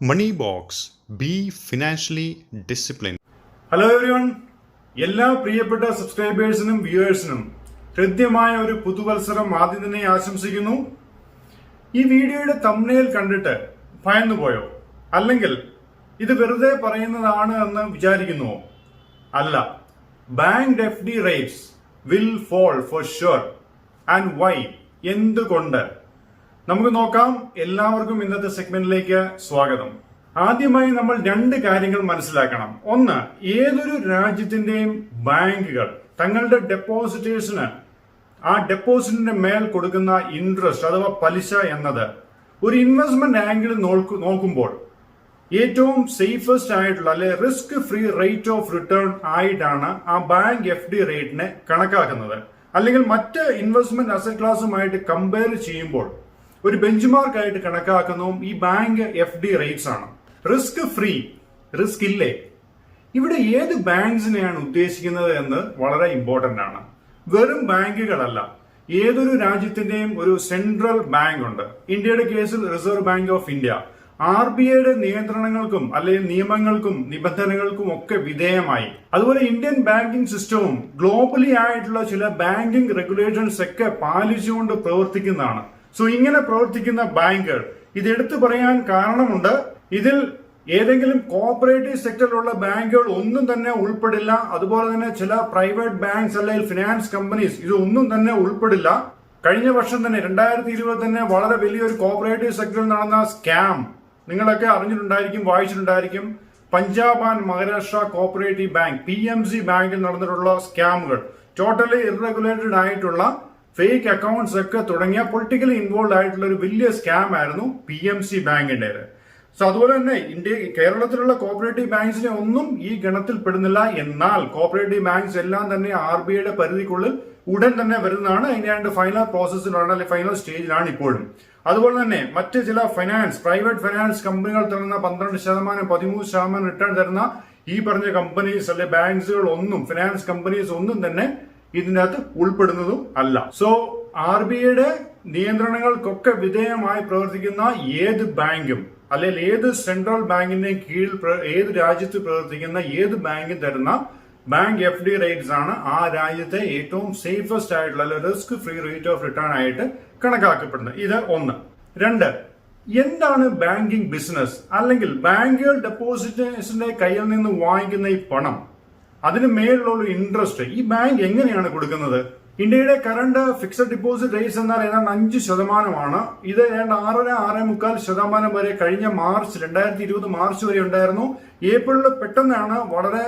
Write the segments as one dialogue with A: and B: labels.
A: moneybox. Be financially disciplined.
B: Hello everyone, എല്ലാ പ്രിയപ്പെട്ട സബ്സ്ക്രൈബേഴ്സിനും വ്യൂവേഴ്സിനും ഹൃദ്യമായ ഒരു പുതുവത്സരം ആദ്യം തന്നെ ആശംസിക്കുന്നു. ഈ വീഡിയോയുടെ തംബ്നെയിൽ കണ്ടിട്ട് ഭയന്നു പോയോ? അല്ലെങ്കിൽ ഇത് വെറുതെ പറയുന്നതാണ് എന്ന് വിചാരിക്കുന്നുവോ? അല്ല, bank FD rates will fall for sure. And why? എന്തുകൊണ്ട്? നമുക്ക് നോക്കാം. എല്ലാവർക്കും ഇന്നത്തെ സെഗ്മെന്റിലേക്ക് സ്വാഗതം. ആദ്യമായി നമ്മൾ രണ്ട് കാര്യങ്ങൾ മനസ്സിലാക്കണം. ഒന്ന്, ഏതൊരു രാജ്യത്തിന്റെയും ബാങ്കുകൾ തങ്ങളുടെ ഡെപ്പോസിറ്റേഴ്സിന് ആ ഡെപ്പോസിറ്റിന്റെ മേൽ കൊടുക്കുന്ന ഇൻട്രസ്റ്റ് അഥവാ പലിശ എന്നത് ഒരു ഇൻവെസ്റ്റ്മെന്റ് ആംഗിൾ നോക്കുമ്പോൾ ഏറ്റവും സേഫസ്റ്റ് ആയിട്ടുള്ള അല്ലെ risk free rate of return ആയിട്ടാണ് ആ ബാങ്ക് FD റേറ്റിനെ കണക്കാക്കുന്നത്. അല്ലെങ്കിൽ മറ്റ് ഇൻവെസ്റ്റ്മെന്റ് അസറ്റ് ക്ലാസുമായിട്ട് കമ്പയർ ചെയ്യുമ്പോൾ ഒരു ബെഞ്ച് മാർക്ക് ആയിട്ട് കണക്കാക്കുന്നതും ഈ ബാങ്ക് FD റേറ്റ്സ് ആണ്. റിസ്ക് ഫ്രീ, റിസ്ക് ഇല്ലേ? ഇവിടെ ഏത് ബാങ്ക്സിനെയാണ് ഉദ്ദേശിക്കുന്നത് എന്ന് വളരെ ഇമ്പോർട്ടന്റ് ആണ്. വെറും ബാങ്കുകളല്ല, ഏതൊരു രാജ്യത്തിന്റെയും ഒരു സെൻട്രൽ ബാങ്ക് ഉണ്ട്. ഇന്ത്യയുടെ കേസിൽ റിസർവ് ബാങ്ക് ഓഫ് ഇന്ത്യ RBIയുടെ നിയന്ത്രണങ്ങൾക്കും അല്ലെങ്കിൽ നിയമങ്ങൾക്കും നിബന്ധനകൾക്കും ഒക്കെ വിധേയമായി. അതുപോലെ ഇന്ത്യൻ ബാങ്കിംഗ് സിസ്റ്റവും ഗ്ലോബലി ആയിട്ടുള്ള ചില ബാങ്കിംഗ് റെഗുലേഷൻസ് ഒക്കെ പാലിച്ചുകൊണ്ട് പ്രവർത്തിക്കുന്നതാണ്. സോ ഇങ്ങനെ പ്രവർത്തിക്കുന്ന ബാങ്കുകൾ ഇതെടുത്തു പറയാൻ കാരണമുണ്ട്. ഇതിൽ ഏതെങ്കിലും കോഓപ്പറേറ്റീവ് സെക്ടറിലുള്ള ബാങ്കുകൾ ഒന്നും തന്നെ ഉൾപ്പെടില്ല. അതുപോലെ തന്നെ ചില പ്രൈവറ്റ് ബാങ്ക്സ് അല്ലെങ്കിൽ ഫിനാൻസ് കമ്പനീസ് ഇതൊന്നും തന്നെ ഉൾപ്പെടില്ല. കഴിഞ്ഞ വർഷം തന്നെ 2020 തന്നെ വളരെ വലിയൊരു കോഓപ്പറേറ്റീവ് സെക്ടറിൽ നടന്ന സ്കാം നിങ്ങളൊക്കെ അറിഞ്ഞിട്ടുണ്ടായിരിക്കും, വായിച്ചിട്ടുണ്ടായിരിക്കും. Punjab and Maharashtra cooperative bank PMC ബാങ്കിൽ നടന്നിട്ടുള്ള സ്കാമുകൾ, ടോട്ടലി ഇറഗുലേറ്റഡ് ആയിട്ടുള്ള ഫേക്ക് അക്കൗണ്ട്സ് ഒക്കെ തുടങ്ങിയ പൊളിറ്റിക്കലി ഇൻവോൾവ് ആയിട്ടുള്ള ഒരു വലിയ സ്കാം ആയിരുന്നു PMC ബാങ്കിന്റേത്. സോ അതുപോലെ തന്നെ കേരളത്തിലുള്ള കോഓപ്പറേറ്റീവ് ബാങ്ക്സിനെ ഒന്നും ഈ ഗണത്തിൽ പെടുന്നില്ല. എന്നാൽ കോഓപ്പറേറ്റീവ് ബാങ്ക്സ് എല്ലാം തന്നെ RBIയുടെ പരിധിക്കുള്ളിൽ ഉടൻ തന്നെ വരുന്നതാണ്. അതിന്റെ ഫൈനൽ പ്രോസസ്സിലാണ് അല്ലെങ്കിൽ ഫൈനൽ സ്റ്റേജിലാണ് ഇപ്പോഴും. അതുപോലെ തന്നെ മറ്റ് ചില പ്രൈവറ്റ് ഫൈനാൻസ് കമ്പനികൾ തരുന്ന 12%, 13% റിട്ടേൺ തരുന്ന ഈ പറഞ്ഞ കമ്പനീസ് അല്ലെ ബാങ്ക്സുകൾ ഒന്നും, ഫിനാൻസ് കമ്പനീസ് ഒന്നും തന്നെ ഇതിനകത്ത് ഉൾപ്പെടുന്നതും അല്ല. സോ RBIയുടെ നിയന്ത്രണങ്ങൾക്കൊക്കെ വിധേയമായി പ്രവർത്തിക്കുന്ന ഏത് ബാങ്കും അല്ലെങ്കിൽ ഏത് സെൻട്രൽ ബാങ്കിന്റെ കീഴിൽ ഏത് രാജ്യത്ത് പ്രവർത്തിക്കുന്ന ഏത് ബാങ്കും തരുന്ന ബാങ്ക് FD റേറ്റ്സ് ആണ് ആ രാജ്യത്തെ ഏറ്റവും സേഫസ്റ്റ് ആയിട്ടുള്ള അല്ലെങ്കിൽ risk free rate of return ആയിട്ട് കണക്കാക്കപ്പെടുന്നത്. ഇത് ഒന്ന്. രണ്ട്, എന്താണ് ബാങ്കിങ് ബിസിനസ്? അല്ലെങ്കിൽ ബാങ്കുകൾ ഡെപ്പോസിറ്റേഴ്സിന്റെ കയ്യിൽ നിന്ന് വാങ്ങിക്കുന്ന ഈ പണം, അതിന് മേലുള്ള ഇൻട്രസ്റ്റ് ഈ ബാങ്ക് എങ്ങനെയാണ് കൊടുക്കുന്നത്? ഇന്ത്യയുടെ കറണ്ട് ഫിക്സഡ് ഡിപ്പോസിറ്റ് റേറ്റ്സ് എന്നാൽ ഏതാണ്ട് 5%. ഇത് ഏതാണ്ട് 6.5% വരെ കഴിഞ്ഞ 2020 മാർച്ച് വരെ ഉണ്ടായിരുന്നു. ഏപ്രിലിൽ പെട്ടെന്നാണ് വളരെ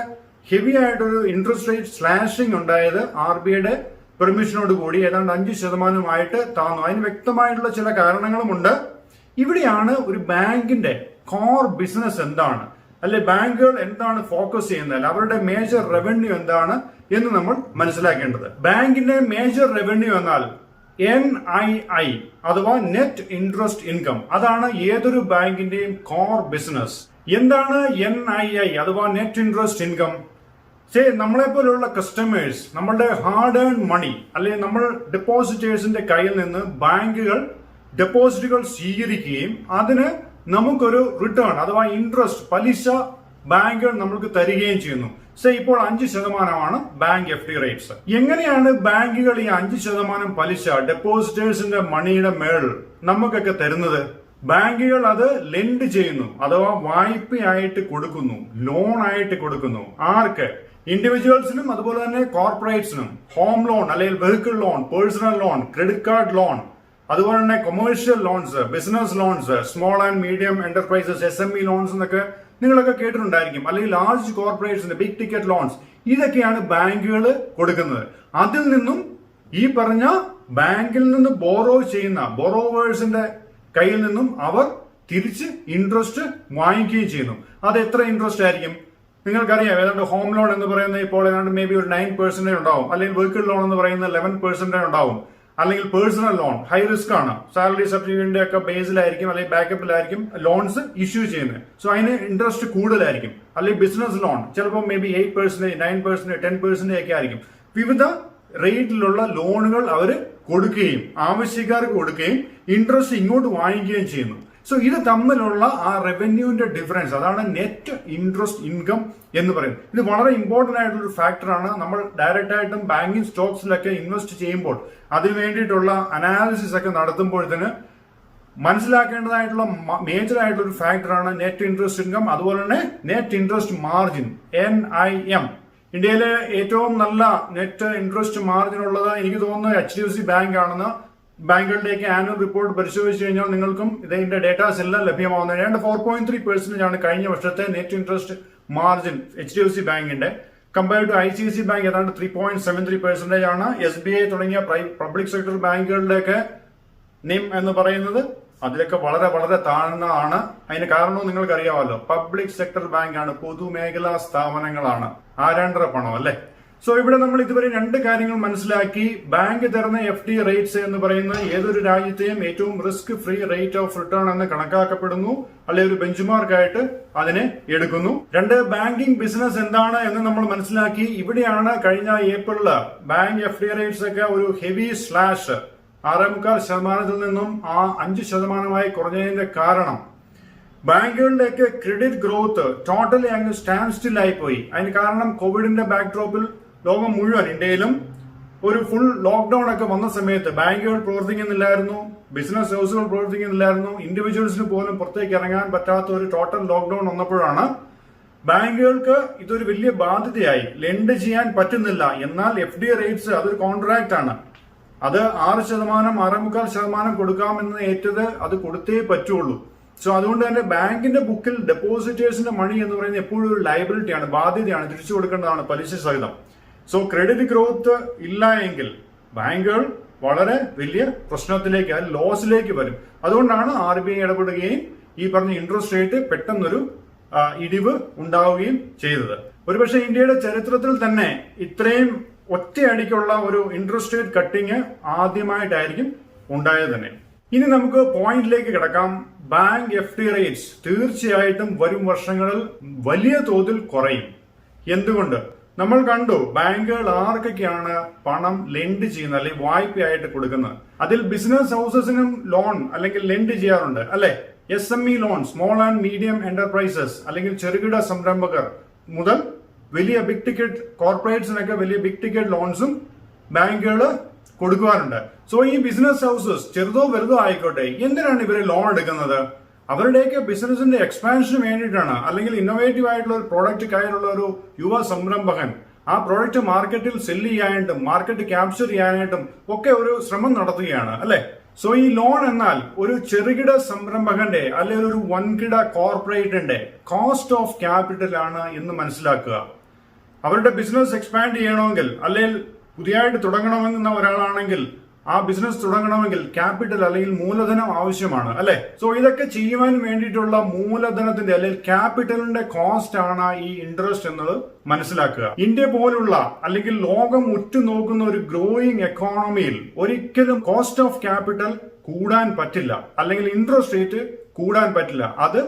B: ഹെവി ആയിട്ടൊരു ഇൻട്രസ്റ്റ് റേറ്റ് സ്ലാഷിംഗ് ഉണ്ടായത്. RBIയുടെ പെർമിഷനോട് കൂടി ഏതാണ്ട് 5% താന്നു. അതിന് വ്യക്തമായിട്ടുള്ള ചില കാരണങ്ങളുമുണ്ട്. ഇവിടെയാണ് ഒരു ബാങ്കിന്റെ കോർ ബിസിനസ് എന്താണ്, അല്ലെ ബാങ്കുകൾ എന്താണ് ഫോക്കസ് ചെയ്യുന്നത്, അവരുടെ മേജർ റവന്യൂ എന്താണ് എന്ന് നമ്മൾ മനസ്സിലാക്കേണ്ടത്. ബാങ്കിന്റെ മേജർ റവന്യൂ എന്നാൽ NII അഥവാ നെറ്റ് ഇൻട്രസ്റ്റ് ഇൻകം. അതാണ് ഏതൊരു ബാങ്കിന്റെയും കോർ ബിസിനസ്. എന്താണ് NII അഥവാ നെറ്റ് ഇൻട്രസ്റ്റ് ഇൻകം? നമ്മളെ പോലുള്ള കസ്റ്റമേഴ്സ് നമ്മളുടെ ഹാർഡ് ഏൺ മണി അല്ലെങ്കിൽ നമ്മൾ ഡെപ്പോസിറ്റേഴ്സിന്റെ കയ്യിൽ നിന്ന് ബാങ്കുകൾ ഡെപ്പോസിറ്റുകൾ സ്വീകരിക്കുകയും അതിന് നമുക്കൊരു റിട്ടേൺ അഥവാ ഇൻട്രസ്റ്റ് പലിശ ബാങ്കുകൾ നമുക്ക് തരികയും ചെയ്യുന്നു. ഇപ്പോൾ 5% ബാങ്ക് FD റേറ്റ്സ്. എങ്ങനെയാണ് ബാങ്കുകൾ ഈ 5% പലിശ ഡെപ്പോസിറ്റേഴ്സിന്റെ മണിയുടെ മേൾ നമുക്കൊക്കെ തരുന്നത്? ബാങ്കുകൾ അത് ലെൻഡ് ചെയ്യുന്നു അഥവാ വായ്പയായിട്ട് കൊടുക്കുന്നു, ലോൺ ആയിട്ട് കൊടുക്കുന്നു. ആർക്ക്? ഇൻഡിവിജ്വൽസിനും അതുപോലെ തന്നെ കോർപ്പറേറ്റ്സിനും. ഹോം ലോൺ അല്ലെങ്കിൽ vehicle loan, personal loan, credit card loan, അതുപോലെ തന്നെ commercial loans, business loans, small and medium enterprises SME loans എന്നൊക്കെ നിങ്ങളൊക്കെ കേട്ടിട്ടുണ്ടായിരിക്കും. അല്ലെങ്കിൽ ലാർജ് കോർപ്പറേറ്റ്സിന്റെ ബിഗ് ടിക്കറ്റ് ലോൺസ്, ഇതൊക്കെയാണ് ബാങ്കുകൾ കൊടുക്കുന്നത്. അതിൽ നിന്നും ഈ പറഞ്ഞ ബാങ്കിൽ നിന്ന് ബോറോ ചെയ്യുന്ന ബോറോവേഴ്സിന്റെ കയ്യിൽ നിന്നും അവർ തിരിച്ച് ഇൻട്രസ്റ്റ് വാങ്ങിക്കുകയും ചെയ്യുന്നു. അത് എത്ര ഇൻട്രസ്റ്റ് ആയിരിക്കും? നിങ്ങൾക്കറിയാം, ഏതാണ്ട് ഹോം ലോൺ എന്ന് പറയുന്നത് ഇപ്പോൾ ഏതാണ്ട് മേ ബി ഒരു 9% ഉണ്ടാവും. അല്ലെങ്കിൽ വെഹിക്കിൾ ലോൺ എന്ന് പറയുന്നത് 11% ഉണ്ടാവും. അല്ലെങ്കിൽ പേഴ്സണൽ ലോൺ ഹൈ റിസ്ക് ആണ്. സാലറി സർട്ടിഫിക്കറ്റിന്റെ ഒക്കെ ബേസിലായിരിക്കും അല്ലെങ്കിൽ ബാക്കപ്പിലായിരിക്കും ലോൺസ് ഇഷ്യൂ ചെയ്യുന്നത്. സോ അതിന് ഇൻട്രസ്റ്റ് കൂടുതലായിരിക്കും. അല്ലെങ്കിൽ ബിസിനസ് ലോൺ ചിലപ്പോൾ മേ ബി 8%, 9%, 10% ഒക്കെ ആയിരിക്കും. വിവിധ റേറ്റിലുള്ള ലോണുകൾ അവർ കൊടുക്കുകയും ആവശ്യക്കാർക്ക് കൊടുക്കുകയും ഇൻട്രസ്റ്റ് ഇങ്ങോട്ട് വാങ്ങിക്കുകയും ചെയ്യുന്നു. സോ ഇത് തമ്മിലുള്ള ആ റവന്യൂവിന്റെ ഡിഫറൻസ്, അതാണ് നെറ്റ് ഇൻട്രസ്റ്റ് ഇൻകം എന്ന് പറയുന്നത്. ഇത് വളരെ ഇമ്പോർട്ടന്റ് ആയിട്ടുള്ള ഒരു ഫാക്ടറാണ്. നമ്മൾ ഡയറക്റ്റ് ആയിട്ടും ബാങ്കിങ് സ്റ്റോക്സിലൊക്കെ ഇൻവെസ്റ്റ് ചെയ്യുമ്പോൾ അതിന് വേണ്ടിയിട്ടുള്ള അനാലിസിസ് ഒക്കെ നടത്തുമ്പോഴത്തേന് മനസ്സിലാക്കേണ്ടതായിട്ടുള്ള മേജർ ആയിട്ടുള്ള ഒരു ഫാക്ടറാണ് നെറ്റ് ഇൻട്രസ്റ്റ് ഇൻകം. അതുപോലെ തന്നെ നെറ്റ് ഇൻട്രസ്റ്റ് മാർജിൻ, NIM. ഇന്ത്യയിലെ ഏറ്റവും നല്ല നെറ്റ് ഇൻട്രസ്റ്റ് മാർജിൻ ഉള്ളത് എനിക്ക് തോന്നുന്നത് HDFC ബാങ്ക് ആണെന്ന്. ബാങ്കുകളിലേക്ക് ആനുവൽ റിപ്പോർട്ട് പരിശോധിച്ചു കഴിഞ്ഞാൽ നിങ്ങൾക്കും ഇതിന്റെ ഡേറ്റാസ് എല്ലാം ലഭ്യമാവുന്നത്. ഏതാണ്ട് 4.3% ആണ് കഴിഞ്ഞ വർഷത്തെ നെറ്റ് ഇൻട്രസ്റ്റ് മാർജിൻ HDFC ബാങ്കിന്റെ. കമ്പയർഡ് ടു ICICI ബാങ്ക് ഏതാണ്ട് 3.73% ആണ്. SBI തുടങ്ങിയ പബ്ലിക് സെക്ടർ ബാങ്കുകളിലേക്ക് NIM എന്ന് പറയുന്നത് അതിലൊക്കെ വളരെ വളരെ താഴ്ന്നതാണ്. അതിന് കാരണവും നിങ്ങൾക്ക് അറിയാമല്ലോ, പബ്ലിക് സെക്ടർ ബാങ്കാണ്, പൊതുമേഖലാ സ്ഥാപനങ്ങളാണ്. ആരാണ്ടര പണം അല്ലെ. സോ ഇവിടെ നമ്മൾ ഇതുവരെ രണ്ട് കാര്യങ്ങൾ മനസ്സിലാക്കി. ബാങ്ക് തരുന്ന FD റേറ്റ്സ് എന്ന് പറയുന്നത് ഏതൊരു രാജ്യത്തെയും ഏറ്റവും risk free rate of return എന്ന് കണക്കാക്കപ്പെടുന്നു, അല്ലെ ഒരു ബെഞ്ച് മാർക്ക് ആയിട്ട് അതിനെ എടുക്കുന്നു. രണ്ട്, ബാങ്കിങ് ബിസിനസ് എന്താണ് എന്ന് നമ്മൾ മനസ്സിലാക്കി. ഇവിടെയാണ് കഴിഞ്ഞ ഏപ്രിലില് ബാങ്ക് FD റേറ്റ്സ് ഒക്കെ ഒരു ഹെവി സ്ലാഷ് 6.25% നിന്നും 5% കുറഞ്ഞതിന്റെ കാരണം ബാങ്കുകളിലേക്ക് ക്രെഡിറ്റ് ഗ്രോത്ത് ടോട്ടലി അങ്ങ് സ്റ്റാൻഡ് സ്റ്റിൽ ആയിപ്പോയി. അതിന് കാരണം കോവിഡിന്റെ ബാക്ക്ഡ്രോപ്പിൽ ലോകം മുഴുവൻ, ഇന്ത്യയിലും ഒരു ഫുൾ ലോക്ക്ഡൌൺ ഒക്കെ വന്ന സമയത്ത് ബാങ്കുകൾ പ്രവർത്തിക്കുന്നില്ലായിരുന്നു, ബിസിനസ് ഹൗസുകൾ പ്രവർത്തിക്കുന്നില്ലായിരുന്നു, ഇൻഡിവിജ്വൽസിന് പോലും പുറത്തേക്ക് ഇറങ്ങാൻ പറ്റാത്ത ഒരു ടോട്ടൽ ലോക്ക്ഡൌൺ വന്നപ്പോഴാണ് ബാങ്കുകൾക്ക് ഇതൊരു വലിയ ബാധ്യതയായി. ലെൻഡ് ചെയ്യാൻ പറ്റുന്നില്ല. എന്നാൽ FD റേറ്റ്സ് അതൊരു കോൺട്രാക്ട് ആണ്. അത് 6%, 6.25% കൊടുക്കാമെന്ന് ഏറ്റത് അത് കൊടുത്തേ പറ്റുള്ളൂ. സോ അതുകൊണ്ട് തന്നെ ബാങ്കിന്റെ ബുക്കിൽ ഡെപ്പോസിറ്റേഴ്സിന്റെ മണി എന്ന് പറയുന്നത് എപ്പോഴും ഒരു ലയബിലിറ്റിയാണ്, ബാധ്യതയാണ്, തിരിച്ചു കൊടുക്കേണ്ടതാണ് പലിശ സഹിതം. സോ ക്രെഡിറ്റ് ഗ്രോത്ത് ഇല്ല എങ്കിൽ ബാങ്കുകൾ വളരെ വലിയ പ്രശ്നത്തിലേക്ക്, അത് ലോസിലേക്ക് വരും. അതുകൊണ്ടാണ് RBI ഇടപെടുകയും ഈ പറഞ്ഞ ഇൻട്രസ്റ്റ് റേറ്റ് പെട്ടെന്നൊരു ഇടിവ് ഉണ്ടാവുകയും ചെയ്തത്. ഒരുപക്ഷെ ഇന്ത്യയുടെ ചരിത്രത്തിൽ തന്നെ ഇത്രയും ഒറ്റയടിക്കുള്ള ഒരു ഇൻട്രസ്റ്റ് റേറ്റ് കട്ടിങ് ആദ്യമായിട്ടായിരിക്കും ഉണ്ടായത് തന്നെ. ഇനി നമുക്ക് പോയിന്റിലേക്ക് കിടക്കാം. ബാങ്ക് FD റേറ്റ്സ് തീർച്ചയായിട്ടും വരും വർഷങ്ങളിൽ വലിയ തോതിൽ കുറയും. എന്തുകൊണ്ട്? നമ്മൾ കണ്ടു ബാങ്കുകൾ ആർക്കൊക്കെയാണ് പണം ലെൻഡ് ചെയ്യുന്നത്, അല്ലെങ്കിൽ വായ്പയായിട്ട് കൊടുക്കുന്നത്. അതിൽ ബിസിനസ് ഹൗസസിനും ലോൺ അല്ലെങ്കിൽ ലെൻഡ് ചെയ്യാറുണ്ട് അല്ലെ. SME loan, small and medium enterprises, അല്ലെങ്കിൽ ചെറുകിട സംരംഭകർ മുതൽ വലിയ ബിഗ് ടിക്കറ്റ് കോർപ്പറേറ്റ്സിനൊക്കെ വലിയ ബിഗ് ടിക്കറ്റ് ലോൺസും ബാങ്കുകൾ കൊടുക്കുവാറുണ്ട്. സോ ഈ ബിസിനസ് ഹൗസസ് ചെറുതോ വലുതോ ആയിക്കോട്ടെ, എന്തിനാണ് ഇവര് ലോൺ എടുക്കുന്നത്? അവരുടെയൊക്കെ ബിസിനസിന്റെ എക്സ്പാൻഷന് വേണ്ടിയിട്ടാണ്. അല്ലെങ്കിൽ ഇന്നോവേറ്റീവ് ആയിട്ടുള്ള ഒരു പ്രോഡക്റ്റ് കയ്യിലുള്ള ഒരു യുവ സംരംഭകൻ ആ പ്രോഡക്റ്റ് മാർക്കറ്റിൽ സെല്ല് ചെയ്യാനായിട്ടും മാർക്കറ്റ് ക്യാപ്ചർ ചെയ്യാനായിട്ടും ഒക്കെ ഒരു ശ്രമം നടത്തുകയാണ് അല്ലെ. സോ ഈ ലോൺ എന്നാൽ ഒരു ചെറുകിട സംരംഭകന്റെ അല്ലെങ്കിൽ ഒരു വൻകിട കോർപ്പറേറ്റിന്റെ കോസ്റ്റ് ഓഫ് ക്യാപിറ്റൽ ആണ് എന്ന് മനസ്സിലാക്കുക. അവരുടെ ബിസിനസ് എക്സ്പാൻഡ് ചെയ്യണമെങ്കിൽ, അല്ലെങ്കിൽ പുതിയതായിട്ട് തുടങ്ങണമെന്ന ഒരാളാണെങ്കിൽ ആ ബിസിനസ് തുടങ്ങണമെങ്കിൽ ക്യാപിറ്റൽ അല്ലെങ്കിൽ മൂലധനം ആവശ്യമാണ് അല്ലെ. സോ ഇതൊക്കെ ചെയ്യുവാൻ വേണ്ടിയിട്ടുള്ള മൂലധനത്തിന്റെ അല്ലെങ്കിൽ ക്യാപിറ്റലിന്റെ കോസ്റ്റ് ആണ് ഈ ഇൻട്രസ്റ്റ് എന്നത് മനസ്സിലാക്കുക. ഇന്ത്യ പോലുള്ള അല്ലെങ്കിൽ ലോകം ഉറ്റുനോക്കുന്ന ഒരു ഗ്രോയിങ് എക്കോണമിയിൽ ഒരിക്കലും കോസ്റ്റ് ഓഫ് ക്യാപിറ്റൽ കൂടാൻ പറ്റില്ല, അല്ലെങ്കിൽ ഇൻട്രസ്റ്റ് റേറ്റ് കൂടാൻ പറ്റില്ല. അത്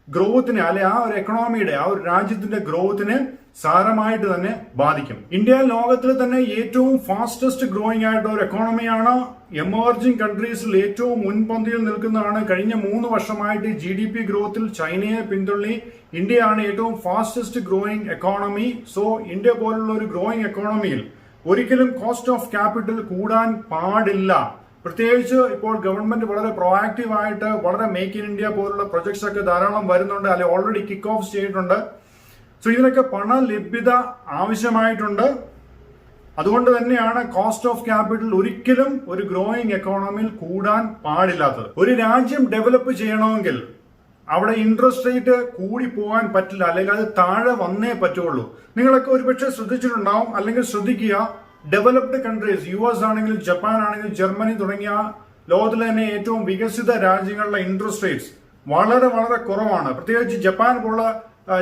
B: ഗ്രോത്തിനെ, അല്ലെ ആ ഒരു എക്കണോമിയുടെ, ആ ഒരു രാജ്യത്തിന്റെ ഗ്രോത്തിനെ സാരമായിട്ട് തന്നെ ബാധിക്കും. ഇന്ത്യ ലോകത്തിൽ തന്നെ ഏറ്റവും ഫാസ്റ്റസ്റ്റ് ഗ്രോയിങ് ആയിട്ടുള്ള ഒരു എക്കോണമിയാണ്. എമർജിംഗ് കൺട്രീസിൽ ഏറ്റവും മുൻപന്തിയിൽ നിൽക്കുന്നതാണ്. കഴിഞ്ഞ 3 വർഷമായിട്ട് GDP ഗ്രോത്തിൽ ചൈനയെ പിന്തള്ളി ഇന്ത്യയാണ് ഏറ്റവും fastest growing economy. So India പോലുള്ള ഒരു ഗ്രോയിങ് എക്കോണമിയിൽ ഒരിക്കലും കോസ്റ്റ് ഓഫ് ക്യാപിറ്റൽ കൂടാൻ പാടില്ല. പ്രത്യേകിച്ച് ഇപ്പോൾ ഗവൺമെന്റ് വളരെ പ്രൊആക്റ്റീവ് ആയിട്ട് വളരെ മേക്ക് ഇൻ ഇന്ത്യ പോലുള്ള പ്രൊജക്ട്സ് ഒക്കെ ധാരാളം വരുന്നുണ്ട്, അല്ലെ ഓൾറെഡി കിക്ക് ഓഫ് ചെയ്തിട്ടുണ്ട്. സോ ഇതിനൊക്കെ പണ ലഭ്യത ആവശ്യമായിട്ടുണ്ട്. അതുകൊണ്ട് തന്നെയാണ് കോസ്റ്റ് ഓഫ് ക്യാപിറ്റൽ ഒരിക്കലും ഒരു ഗ്രോയിങ് എക്കോണമിയിൽ കൂടാൻ പാടില്ലാത്തത്. ഒരു രാജ്യം ഡെവലപ്പ് ചെയ്യണമെങ്കിൽ അവിടെ ഇൻട്രസ്റ്റ് റേറ്റ് കൂടി പോകാൻ പറ്റില്ല, അല്ലെങ്കിൽ അത് താഴെ വന്നേ പറ്റുള്ളൂ. നിങ്ങളൊക്കെ ഒരുപക്ഷെ ശ്രദ്ധിച്ചിട്ടുണ്ടാവും, അല്ലെങ്കിൽ ശ്രദ്ധിക്കുക, ഡെവലപ്ഡ് കൺട്രീസ്, US ആണെങ്കിൽ, ജപ്പാൻ ആണെങ്കിൽ, ജർമ്മനി തുടങ്ങിയ ലോകത്തിലെ തന്നെ ഏറ്റവും വികസിത രാജ്യങ്ങളിലെ ഇൻട്രസ്റ്റ് റേറ്റ്സ് വളരെ വളരെ കുറവാണ്. പ്രത്യേകിച്ച് ജപ്പാൻ പോലുള്ള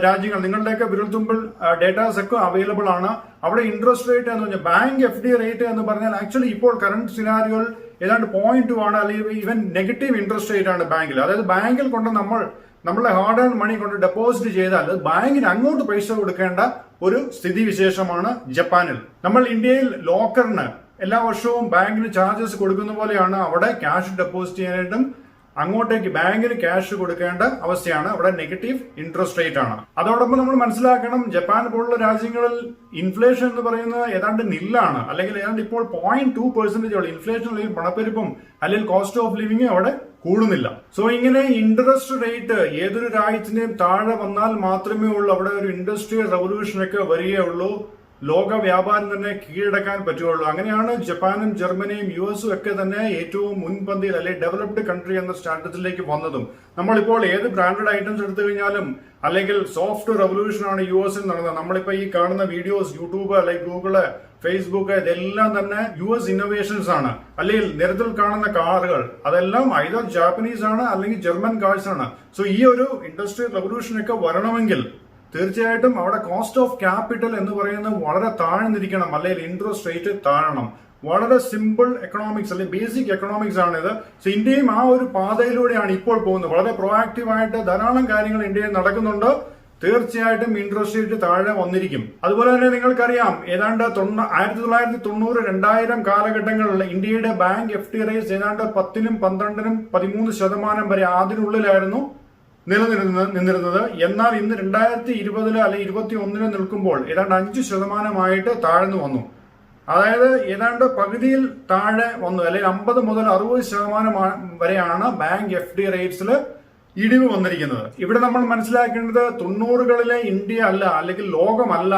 B: രാജ്യങ്ങൾ, നിങ്ങളുടെയൊക്കെ വിരൽത്തുമ്പിൽ ഡേറ്റാസ് ഒക്കെ അവൈലബിൾ ആണ്. അവിടെ ഇൻട്രസ്റ്റ് റേറ്റ് എന്ന് പറഞ്ഞാൽ ബാങ്ക് FD റേറ്റ് എന്ന് പറഞ്ഞാൽ ആക്ച്വലി ഇപ്പോൾ കറന്റ് സിനാരിയോയിൽ ഏതാണ്ട് 0.2 ആണ്, അല്ലെങ്കിൽ ഈവൻ നെഗറ്റീവ് ഇൻട്രസ്റ്റ് റേറ്റ് ആണ് ബാങ്കിൽ. അതായത് ബാങ്കിൽ കൊണ്ട് നമ്മളെ ഹാർഡ് ആൻഡ് മണി കൊണ്ട് ഡെപ്പോസിറ്റ് ചെയ്താൽ അത് ബാങ്കിന് അങ്ങോട്ട് പൈസ കൊടുക്കേണ്ട ഒരു സ്ഥിതിവിശേഷമാണ് ജപ്പാനിൽ. നമ്മൾ ഇന്ത്യയിൽ ലോക്കറിന് എല്ലാ വർഷവും ബാങ്കിന് ചാർജസ് കൊടുക്കുന്ന പോലെയാണ് അവിടെ ക്യാഷ് ഡെപ്പോസിറ്റ് ചെയ്യാനായിട്ടും അങ്ങോട്ടേക്ക് ബാങ്കിന് ക്യാഷ് കൊടുക്കേണ്ട അവസ്ഥയാണ്. അവിടെ നെഗറ്റീവ് ഇൻട്രസ്റ്റ് റേറ്റ് ആണ്. അതോടൊപ്പം നമ്മൾ മനസ്സിലാക്കണം, ജപ്പാൻ പോലുള്ള രാജ്യങ്ങളിൽ ഇൻഫ്ലേഷൻ എന്ന് പറയുന്നത് ഏതാണ്ട് നില്ലാണ്, അല്ലെങ്കിൽ ഏതാണ്ട് ഇപ്പോൾ 0.2% ഇൻഫ്ലേഷൻ അല്ലെങ്കിൽ പണപ്പെരുപ്പം അല്ലെങ്കിൽ കോസ്റ്റ് ഓഫ് ലിവിംഗ് അവിടെ കൂടുന്നില്ല. സോ ഇങ്ങനെ ഇൻട്രസ്റ്റ് റേറ്റ് ഏതൊരു രാജ്യത്തിന്റെയും താഴെ വന്നാൽ മാത്രമേ ഉള്ളൂ അവിടെ ഒരു ഇൻഡസ്ട്രിയൽ റവല്യൂഷൻ ഒക്കെ വരികയുള്ളൂ, ലോക വ്യാപാരം തന്നെ കീഴടക്കാൻ പറ്റുകയുള്ളൂ. അങ്ങനെയാണ് ജപ്പാനും ജർമ്മനിയും US ഒക്കെ തന്നെ ഏറ്റവും മുൻപന്തിയിൽ അല്ലെങ്കിൽ ഡെവലപ്ഡ് കൺട്രി എന്ന സ്റ്റാറ്റസിലേക്ക് വന്നതും. നമ്മളിപ്പോൾ ഏത് ബ്രാൻഡഡ് ഐറ്റംസ് എടുത്തു കഴിഞ്ഞാലും അല്ലെങ്കിൽ സോഫ്റ്റ് റവല്യൂഷൻ ആണ് US നടന്നത്. നമ്മളിപ്പോ ഈ കാണുന്ന വീഡിയോസ് യൂട്യൂബ് അല്ലെങ്കിൽ ഗൂഗിള് ഫേസ്ബുക്ക് ഇതെല്ലാം തന്നെ US ഇന്നോവേഷൻസ് ആണ്. അല്ലെങ്കിൽ നിരത്തിൽ കാണുന്ന കാറുകൾ അതെല്ലാം ഐദർ ജാപ്പനീസ് ആണ് അല്ലെങ്കിൽ ജർമ്മൻ കാർസ് ആണ്. സോ ഈ ഒരു ഇൻഡസ്ട്രിയൽ റവല്യൂഷൻ ഒക്കെ വരണമെങ്കിൽ തീർച്ചയായിട്ടും അവിടെ കോസ്റ്റ് ഓഫ് ക്യാപിറ്റൽ എന്ന് പറയുന്നത് വളരെ താഴ്ന്നിരിക്കണം, അല്ലെങ്കിൽ ഇൻട്രസ്റ്റ് റേറ്റ് താഴണം. വളരെ സിമ്പിൾ എക്കണോമിക്സ് അല്ലെങ്കിൽ ബേസിക് എക്കണോമിക്സ് ആണിത്. സോ ഇന്ത്യയും ആ ഒരു പാതയിലൂടെയാണ് ഇപ്പോൾ പോകുന്നത്. വളരെ പ്രൊആക്റ്റീവായിട്ട് ധാരാളം കാര്യങ്ങൾ ഇന്ത്യയിൽ നടക്കുന്നുണ്ട്. തീർച്ചയായിട്ടും ഇൻട്രസ്റ്റ് റേറ്റ് താഴെ വന്നിരിക്കും. അതുപോലെ തന്നെ നിങ്ങൾക്കറിയാം, ഏതാണ്ട് 1990, 2000 കാലഘട്ടങ്ങളിൽ ഇന്ത്യയുടെ ബാങ്ക് FD റേറ്റ്സ് ഏതാണ്ട് 10, 12, 13% വരെ അതിനുള്ളിലായിരുന്നു നിന്നിരുന്നത്. എന്നാൽ ഇന്ന് 2020 അല്ലെങ്കിൽ 2021 നിൽക്കുമ്പോൾ ഏതാണ്ട് 5% താഴ്ന്നു വന്നു. അതായത് ഏതാണ്ട് പകുതിയിൽ താഴെ വന്നു, അല്ലെങ്കിൽ 50 മുതൽ 60% വരെയാണ് ബാങ്ക് FD റേറ്റ്സിൽ ഇടിവ് വന്നിരിക്കുന്നത്. ഇവിടെ നമ്മൾ മനസ്സിലാക്കേണ്ടത് 90കളിലെ ഇന്ത്യ അല്ല, അല്ലെങ്കിൽ ലോകമല്ല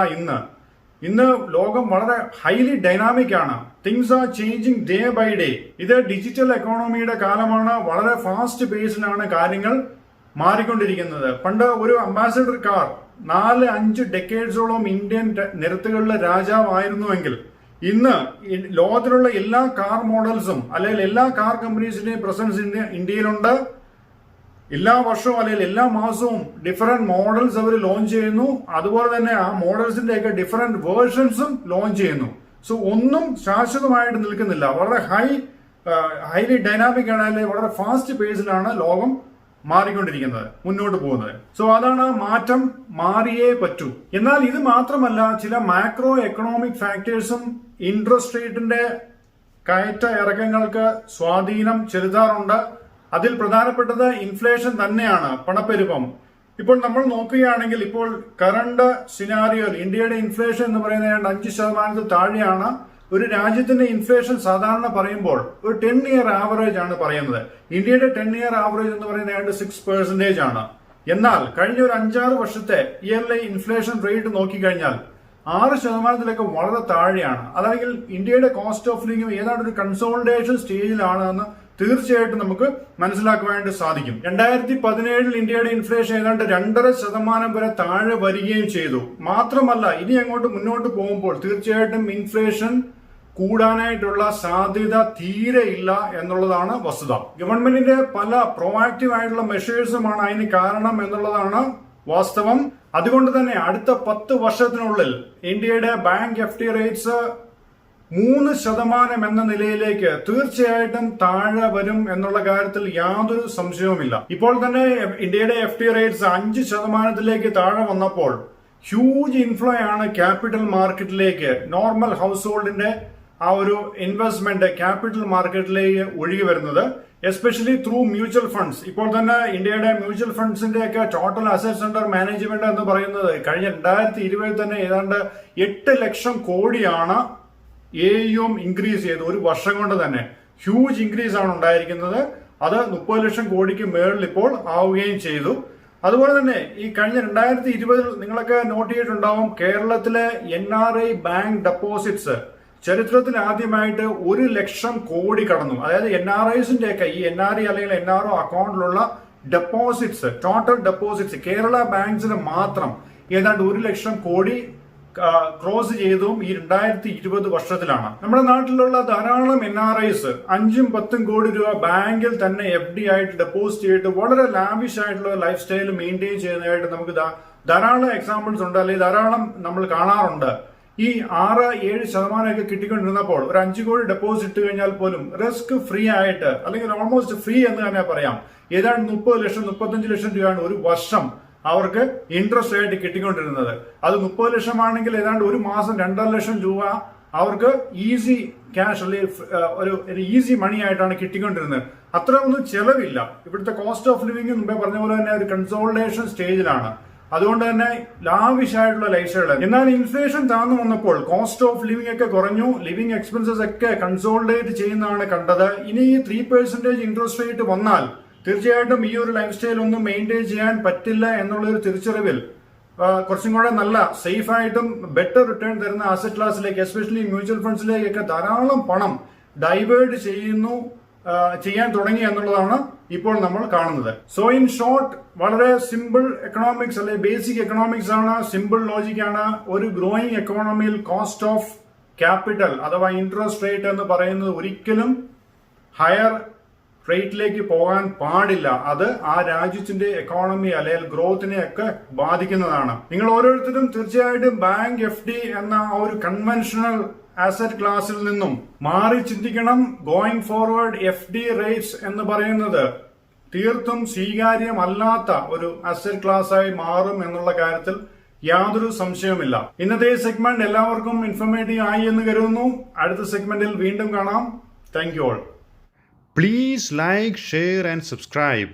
B: ഇന്ന് ലോകം വളരെ ഹൈലി ഡൈനാമിക് ആണ്. Things are changing day by day. ഇത് ഡിജിറ്റൽ എക്കോണമിയുടെ കാലമാണ്. വളരെ ഫാസ്റ്റ് പേസിലാണ് കാര്യങ്ങൾ മാറിക്കൊണ്ടിരിക്കുന്നത്. പണ്ട് ഒരു അംബാസഡർ കാർ 4-5 ഡെക്കേഡ്സോളം ഇന്ത്യൻ നിരത്തുകളിലെ രാജാവായിരുന്നുവെങ്കിൽ ഇന്ന് ലോകത്തിലുള്ള എല്ലാ കാർ മോഡൽസും അല്ലെങ്കിൽ എല്ലാ കാർ കമ്പനീസിന്റെയും പ്രസൻസ് ഇന്ത്യയിലുണ്ട്. എല്ലാ വർഷവും അല്ലെങ്കിൽ എല്ലാ മാസവും ഡിഫറെന്റ് മോഡൽസ് അവർ ലോഞ്ച് ചെയ്യുന്നു. അതുപോലെ തന്നെ ആ മോഡൽസിന്റെ ഒക്കെ ഡിഫറെന്റ് വേർഷൻസും ലോഞ്ച് ചെയ്യുന്നു. സോ ഒന്നും ശാശ്വതമായിട്ട് നിൽക്കുന്നില്ല. വളരെ ഹൈലി ഡൈനാമിക് ആണ്, അല്ലെങ്കിൽ വളരെ ഫാസ്റ്റ് പേസിലാണ് ലോകം മാറിക്കൊണ്ടിരിക്കുന്നത്, മുന്നോട്ട് പോകുന്നത്. സോ അതാണ് മാറ്റം, മാറിയേ പറ്റൂ. എന്നാൽ ഇത് മാത്രമല്ല, ചില മാക്രോ എക്കണോമിക് ഫാക്ടേഴ്സും ഇൻട്രസ്റ്റ് റേറ്റിന്റെ കയറ്റ ഇറക്കങ്ങൾക്ക് സ്വാധീനം ചെലുത്താറുണ്ട്. അതിൽ പ്രധാനപ്പെട്ടത് ഇൻഫ്ലേഷൻ തന്നെയാണ്, പണപ്പെരുപ്പം. ഇപ്പോൾ നമ്മൾ നോക്കുകയാണെങ്കിൽ ഇപ്പോൾ കറണ്ട് സിനാരിയോയിൽ ഇന്ത്യയുടെ ഇൻഫ്ലേഷൻ എന്ന് പറയുന്നത് 5% താഴെയാണ്. ഒരു രാജ്യത്തിന്റെ ഇൻഫ്ലേഷൻ സാധാരണ പറയുമ്പോൾ ഒരു 10-year ആവറേജ് ആണ് പറയുന്നത്. ഇന്ത്യയുടെ 10-year ആവറേജ് എന്ന് പറയുന്നത് 6% ആണ്. എന്നാൽ കഴിഞ്ഞ ഒരു 5-6 വർഷത്തെ ഇയർലി ഇൻഫ്ലേഷൻ റേറ്റ് നോക്കിക്കഴിഞ്ഞാൽ 6%-ലേക്ക് വളരെ താഴെയാണ്. അതായത് ഇന്ത്യയുടെ കോസ്റ്റ് ഓഫ് ലിവിംഗ് ഏതാണ്ട് ഒരു കൺസോളിഡേഷൻ സ്റ്റേജിലാണ് എന്ന് തീർച്ചയായിട്ടും നമുക്ക് മനസ്സിലാക്കുവാനായിട്ട് സാധിക്കും. 2017 ഇന്ത്യയുടെ ഇൻഫ്ലേഷൻ ഏതാണ്ട് 2.5% വരെ താഴെ വരികയും ചെയ്തു. മാത്രമല്ല, ഇനി അങ്ങോട്ട് മുന്നോട്ട് പോകുമ്പോൾ തീർച്ചയായിട്ടും ഇൻഫ്ലേഷൻ കൂടാനായിട്ടുള്ള സാധ്യത തീരെ ഇല്ല എന്നുള്ളതാണ് വസ്തുത. ഗവൺമെന്റിന്റെ പല പ്രോആക്റ്റീവ് ആയിട്ടുള്ള മെഷേഴ്സുമാണ് അതിന് കാരണം എന്നുള്ളതാണ് വാസ്തവം. അതുകൊണ്ട് തന്നെ അടുത്ത 10 വർഷത്തിനുള്ളിൽ ഇന്ത്യയുടെ ബാങ്ക് FD റേറ്റ്സ് 3% എന്ന നിലയിലേക്ക് തീർച്ചയായിട്ടും താഴെ വരും എന്നുള്ള കാര്യത്തിൽ യാതൊരു സംശയവുമില്ല. ഇപ്പോൾ തന്നെ ഇന്ത്യയുടെ FD റേറ്റ്സ് 5%-ലേക്ക് താഴെ വന്നപ്പോൾ ഹ്യൂജ് ഇൻഫ്ലോ ആണ് ക്യാപിറ്റൽ മാർക്കറ്റിലേക്ക്, നോർമൽ ഹൗസ് ഹോൾഡിന്റെ ആ ഒരു ഇൻവെസ്റ്റ്മെന്റ് ക്യാപിറ്റൽ മാർക്കറ്റിലേക്ക് ഒഴുകി വരുന്നത്, എസ്പെഷ്യലി ത്രൂ മ്യൂച്വൽ ഫണ്ട്സ്. ഇപ്പോൾ തന്നെ ഇന്ത്യയുടെ മ്യൂച്വൽ ഫണ്ട്സിന്റെ ഒക്കെ ടോട്ടൽ അസറ്റ്സ് അണ്ടർ മാനേജ്മെന്റ് എന്ന് പറയുന്നത് കഴിഞ്ഞ 2020 തന്നെ ഏതാണ്ട് 8 ലക്ഷം കോടിയാണ് AUM ഇൻക്രീസ് ചെയ്തു. ഒരു വർഷം കൊണ്ട് തന്നെ ഹ്യൂജ് ഇൻക്രീസ് ആണ് ഉണ്ടായിരിക്കുന്നത്. അത് 30 ലക്ഷം കോടിക്ക് മേളിൽ ഇപ്പോൾ ആവുകയും ചെയ്തു. അതുപോലെ തന്നെ ഈ കഴിഞ്ഞ 2020 നിങ്ങളൊക്കെ നോട്ട് ചെയ്തിട്ടുണ്ടാവും, കേരളത്തിലെ NRI ബാങ്ക് ഡെപ്പോസിറ്റ്സ് ചരിത്രത്തിൽ ആദ്യമായിട്ട് 1 ലക്ഷം കോടി കടന്നു. അതായത് NRIസിന്റെ ഒക്കെ ഈ NRI അല്ലെങ്കിൽ NRO അക്കൗണ്ടിലുള്ള ഡെപ്പോസിറ്റ്സ്, ടോട്ടൽ ഡെപ്പോസിറ്റ്സ് കേരള ബാങ്ക്സിന് മാത്രം ഏതാണ്ട് 1 ലക്ഷം കോടി ക്രോസ് ചെയ്തതും ഈ 2020 വർഷത്തിലാണ്. നമ്മുടെ നാട്ടിലുള്ള ധാരാളം NRIs 5-10 കോടി രൂപ ബാങ്കിൽ തന്നെ FD ആയിട്ട് ഡെപ്പോസിറ്റ് ചെയ്തിട്ട് വളരെ ലാവിഷ് ആയിട്ടുള്ള ലൈഫ് സ്റ്റൈൽ മെയിൻറ്റെയിൻ ചെയ്യുന്നതായിട്ട് നമുക്ക് ധാരാളം എക്സാമ്പിൾസ് ഉണ്ട്, അല്ലെങ്കിൽ ധാരാളം നമ്മൾ കാണാറുണ്ട്. ഈ 6-7% കിട്ടിക്കൊണ്ടിരുന്നപ്പോൾ ഒരു 5 കോടി ഡെപ്പോസിറ്റ് ഇട്ട് കഴിഞ്ഞാൽ പോലും റിസ്ക് ഫ്രീ ആയിട്ട്, അല്ലെങ്കിൽ ഓൾമോസ്റ്റ് ഫ്രീ എന്ന് തന്നെ പറയാം, ഏതാണ്ട് 30 ലക്ഷം 35 ലക്ഷം രൂപയാണ് ഒരു വർഷം അവർക്ക് ഇൻട്രസ്റ്റ് ആയിട്ട് കിട്ടിക്കൊണ്ടിരുന്നത്. അത് 30 ലക്ഷമാണെങ്കിൽ ഏതാണ്ട് ഒരു മാസം 2.5 ലക്ഷം രൂപ അവർക്ക് ഈസി ക്യാഷ് അല്ലെങ്കിൽ ഒരു ഈസി മണി ആയിട്ടാണ് കിട്ടിക്കൊണ്ടിരുന്നത്. അത്ര ഒന്നും ചെലവില്ല. ഇവിടുത്തെ കോസ്റ്റ് ഓഫ് ലിവിംഗ് മുമ്പേ പറഞ്ഞ പോലെ തന്നെ ഒരു കൺസോളിഡേഷൻ സ്റ്റേജിലാണ്. അതുകൊണ്ട് തന്നെ ലാവിഷായിട്ടുള്ള ലൈഫ് സ്റ്റൈൽ. എന്നാൽ ഇൻഫ്ലേഷൻ താഴ്ന്നു വന്നപ്പോൾ കോസ്റ്റ് ഓഫ് ലിവിംഗ് ഒക്കെ കുറഞ്ഞു, ലിവിംഗ് എക്സ്പെൻസസ് ഒക്കെ കൺസോളിഡേറ്റ് ചെയ്യുന്നതാണ് കണ്ടത്. ഇനി ഈ 3% ഇൻട്രസ്റ്റ് റേറ്റ് വന്നാൽ തീർച്ചയായിട്ടും ഈ ഒരു ലൈഫ് സ്റ്റൈൽ ഒന്നും മെയിൻറ്റെയിൻ ചെയ്യാൻ പറ്റില്ല എന്നുള്ളൊരു തിരിച്ചറിവിൽ കുറച്ചും കൂടെ നല്ല സേഫ് ആയിട്ടും ബെറ്റർ റിട്ടേൺ തരുന്ന അസറ്റ് ക്ലാസ്സിലേക്ക്, എസ്പെഷ്യലി മ്യൂച്വൽ ഫണ്ട്സിലേക്കൊക്കെ ധാരാളം പണം ഡൈവേർട്ട് ചെയ്യാൻ തുടങ്ങി എന്നുള്ളതാണ് ഇപ്പോൾ നമ്മൾ കാണുന്നത്. സോ ഇൻ ഷോർട്ട്, വളരെ സിമ്പിൾ എക്കണോമിക്സ് അല്ലെ ബേസിക് എക്കണോമിക്സ് ആണ്, സിമ്പിൾ ലോജിക് ആണ്. ഒരു ഗ്രോയിങ് എക്കോണമിയിൽ കോസ്റ്റ് ഓഫ് ക്യാപിറ്റൽ അഥവാ ഇൻട്രസ്റ്റ് റേറ്റ് എന്ന് പറയുന്നത് ഒരിക്കലും ഹയർ റേറ്റിലേക്ക് പോകാൻ പാടില്ല. അത് ആ രാജ്യത്തിന്റെ എക്കോണമി അല്ലെങ്കിൽ ഗ്രോത്തിനെ ഒക്കെ ബാധിക്കുന്നതാണ്. നിങ്ങൾ ഓരോരുത്തരും തീർച്ചയായിട്ടും ബാങ്ക് FD എന്ന ഒരു കൺവെൻഷണൽ അസറ്റ് ക്ലാസ്സിൽ നിന്നും മാറി ചിന്തിക്കണം. ഗോയിങ് ഫോർവേഡ് FD റേറ്റ്സ് എന്ന് പറയുന്നത് തീർത്തും സ്വീകാര്യമല്ലാത്ത ഒരു അസറ്റ് ക്ലാസ് ആയി മാറും എന്നുള്ള കാര്യത്തിൽ യാതൊരു സംശയവുമില്ല. ഇന്നത്തെ സെഗ്മെന്റ് എല്ലാവർക്കും ഇൻഫോർമേറ്റീവ് ആയി എന്ന് കരുതുന്നു. അടുത്ത സെഗ്മെന്റിൽ വീണ്ടും കാണാം. Thank you all.
A: Please like, share and subscribe.